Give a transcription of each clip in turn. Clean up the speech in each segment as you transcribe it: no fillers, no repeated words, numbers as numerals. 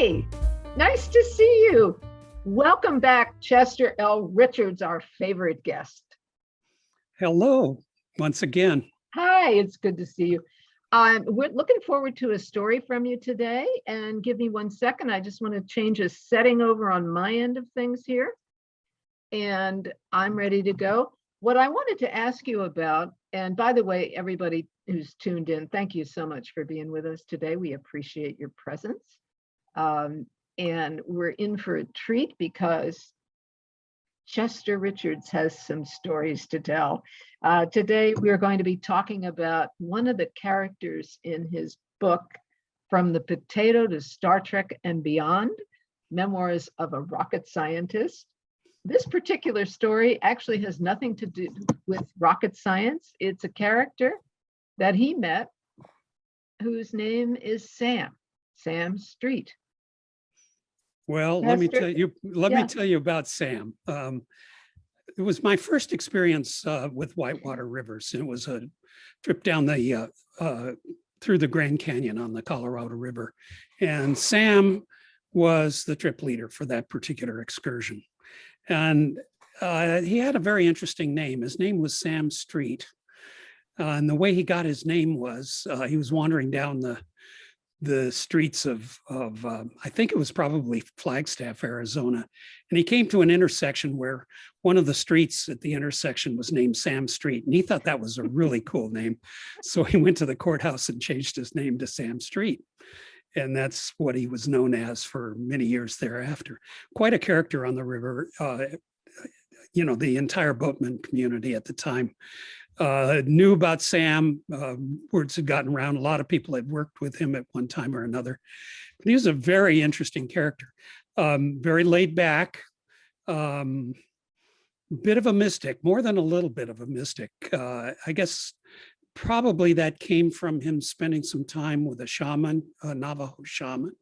Hi, nice to see you. Welcome back, Chester L. Richards, our favorite guest. Hello, once again. Hi, it's good to see you. We're looking forward to a story from you today. And give me 1 second. I just want to change a setting over on my end of things here. And I'm ready to go. What I wanted to ask you about, and by the way, everybody who's tuned in, thank you so much for being with us today. We appreciate your presence. And we're in for a treat because Chester Richards has some stories to tell. Today, we're going to be talking about one of the characters in his book, From the Potato to Star Trek and Beyond, Memoirs of a Rocket Scientist. This particular story actually has nothing to do with rocket science. It's a character that he met whose name is Sam Street. Well, let me tell you about Sam. It was my first experience with whitewater rivers. It was a trip down the through the Grand Canyon on the Colorado River, and Sam was the trip leader for that particular excursion. And he had a very interesting name. His name was Sam Street, and the way he got his name was he was wandering down the streets of I think it was probably Flagstaff, Arizona. And he came to an intersection where one of the streets at the intersection was named Sam Street. And he thought that was a really cool name. So he went to the courthouse and changed his name to Sam Street. And that's what he was known as for many years thereafter. Quite a character on the river. The entire boatman community at the time knew about Sam. Words had gotten around. A lot of people had worked with him at one time or another. But he was a very interesting character, very laid back, bit of a mystic, more than a little bit of a mystic. I guess probably that came from him spending some time with a shaman, a Navajo shaman,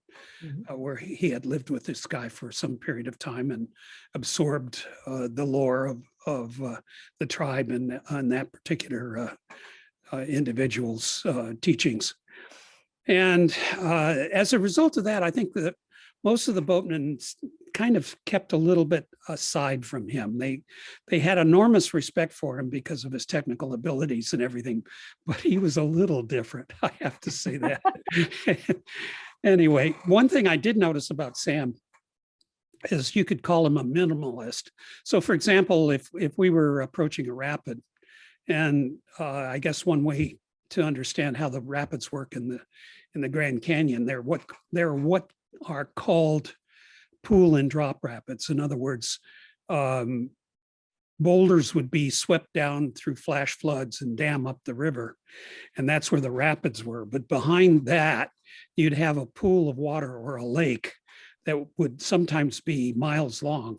where he had lived with this guy for some period of time and absorbed the lore of the tribe and on that particular individual's teachings. And as a result of that, I think that most of the boatmen kind of kept a little bit aside from him. They had enormous respect for him because of his technical abilities and everything, but he was a little different, I have to say that. Anyway, one thing I did notice about Sam is you could call him a minimalist. So for example, if we were approaching a rapid, and I guess one way to understand how the rapids work in the Grand Canyon, they're what are called pool and drop rapids. In other words, boulders would be swept down through flash floods and dam up the river. And that's where the rapids were. But behind that, you'd have a pool of water or a lake that would sometimes be miles long.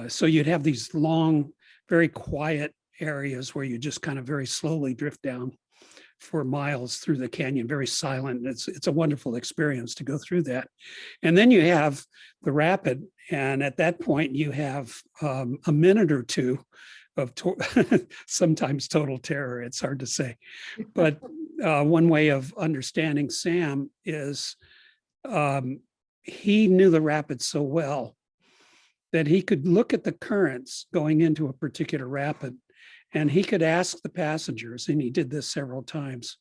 So you'd have these long, very quiet areas where you just kind of very slowly drift down for miles through the canyon, very silent. It's a wonderful experience to go through that. And then you have the rapid, and at that point you have a minute or two of sometimes total terror. It's hard to say, but one way of understanding Sam is he knew the rapids so well that he could look at the currents going into a particular rapid, and he could ask the passengers, and he did this several times,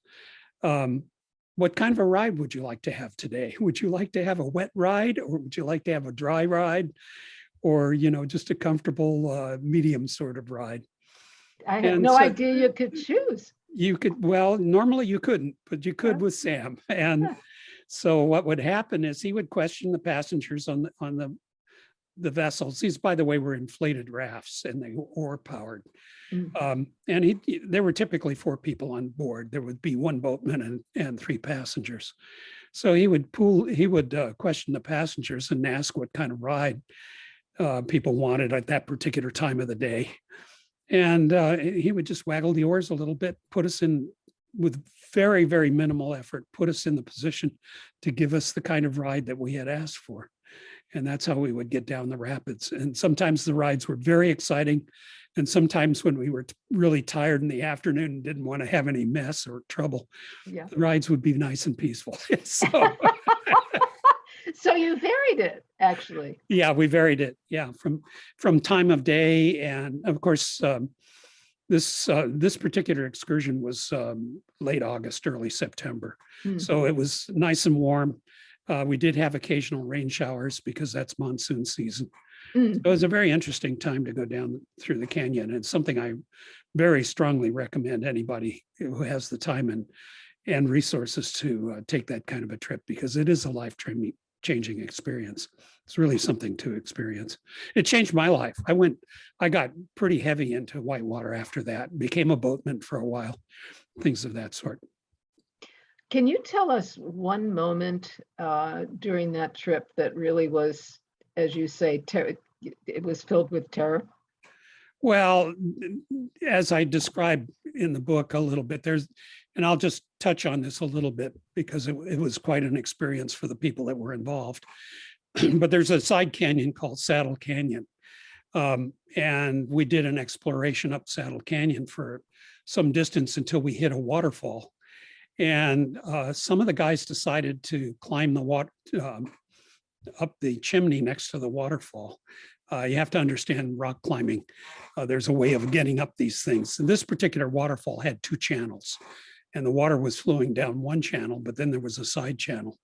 what kind of a ride would you like to have today? Would you like to have a wet ride, or would you like to have a dry ride, or just a comfortable medium sort of ride? I had no idea you could choose. You could, well, normally you couldn't, but you could with Sam. And so what would happen is he would question the passengers on the vessels. These, by the way, were inflated rafts, and they were oar powered. And there were typically 4 people on board. There would be 1 boatman and 3 passengers. So he would question the passengers and ask what kind of ride people wanted at that particular time of the day. And he would just waggle the oars a little bit, put us in, with very, very minimal effort, put us in the position to give us the kind of ride that we had asked for. And that's how we would get down the rapids. And sometimes the rides were very exciting. And sometimes when we were really tired in the afternoon and didn't want to have any mess or trouble, the rides would be nice and peaceful. So So you varied it, actually. Yeah, we varied it. Yeah, from time of day, and of course, this particular excursion was late August, early September, so it was nice and warm. We did have occasional rain showers because that's monsoon season. So it was a very interesting time to go down through the canyon, and something I very strongly recommend anybody who has the time and resources to take that kind of a trip, because it is a life-changing experience. It's really something to experience. It changed my life. I got pretty heavy into whitewater after that, became a boatman for a while, things of that sort. Can you tell us one moment during that trip that really was, as you say, it was filled with terror? Well, as I described in the book a little bit, and I'll just touch on this a little bit because it was quite an experience for the people that were involved. But there's a side canyon called Saddle Canyon. And we did an exploration up Saddle Canyon for some distance until we hit a waterfall. And some of the guys decided to climb the water up the chimney next to the waterfall. You have to understand rock climbing. There's a way of getting up these things. And this particular waterfall had two channels, and the water was flowing down one channel, but then there was a side channel.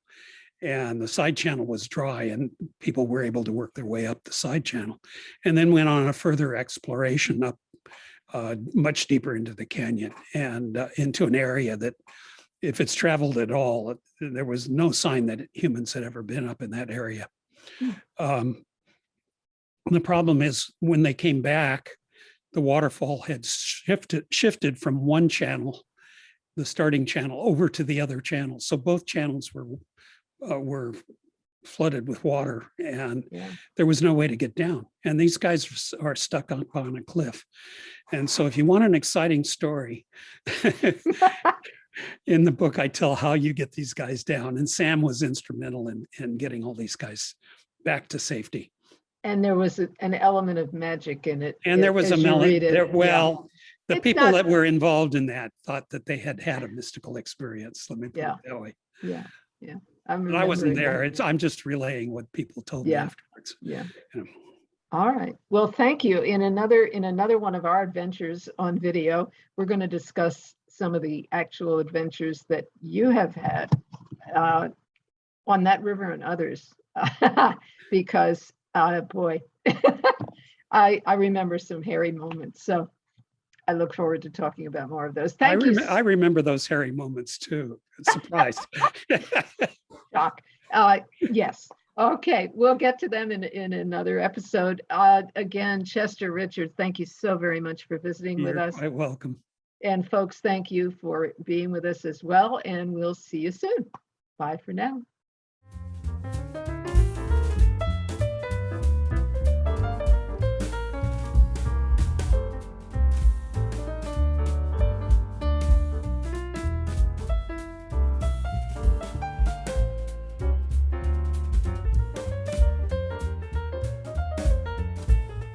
And the side channel was dry, and people were able to work their way up the side channel, and then went on a further exploration up much deeper into the canyon and into an area that, if it's traveled at all, there was no sign that humans had ever been up in that area. The problem is when they came back, the waterfall had shifted from one channel, the starting channel, over to the other channel. So both channels were flooded with water, and there was no way to get down. And these guys are stuck up on a cliff. And so if you want an exciting story, in the book, I tell how you get these guys down. And Sam was instrumental in getting all these guys back to safety. And there was an element of magic in it. And there was a element. Well, the people that were involved in that thought that they had a mystical experience. Let me put it that way. Yeah. I wasn't there. I'm just relaying what people told me afterwards. Yeah. All right. Well, thank you. In another one of our adventures on video, we're going to discuss some of the actual adventures that you have had on that river and others, because boy, I remember some hairy moments. So I look forward to talking about more of those. Thank you. I remember those hairy moments too. Surprised. Shock. Yes. Okay, we'll get to them in another episode. Again, Chester Richard, thank you so very much for visiting with us. You're quite welcome. And folks, thank you for being with us as well. And we'll see you soon. Bye for now.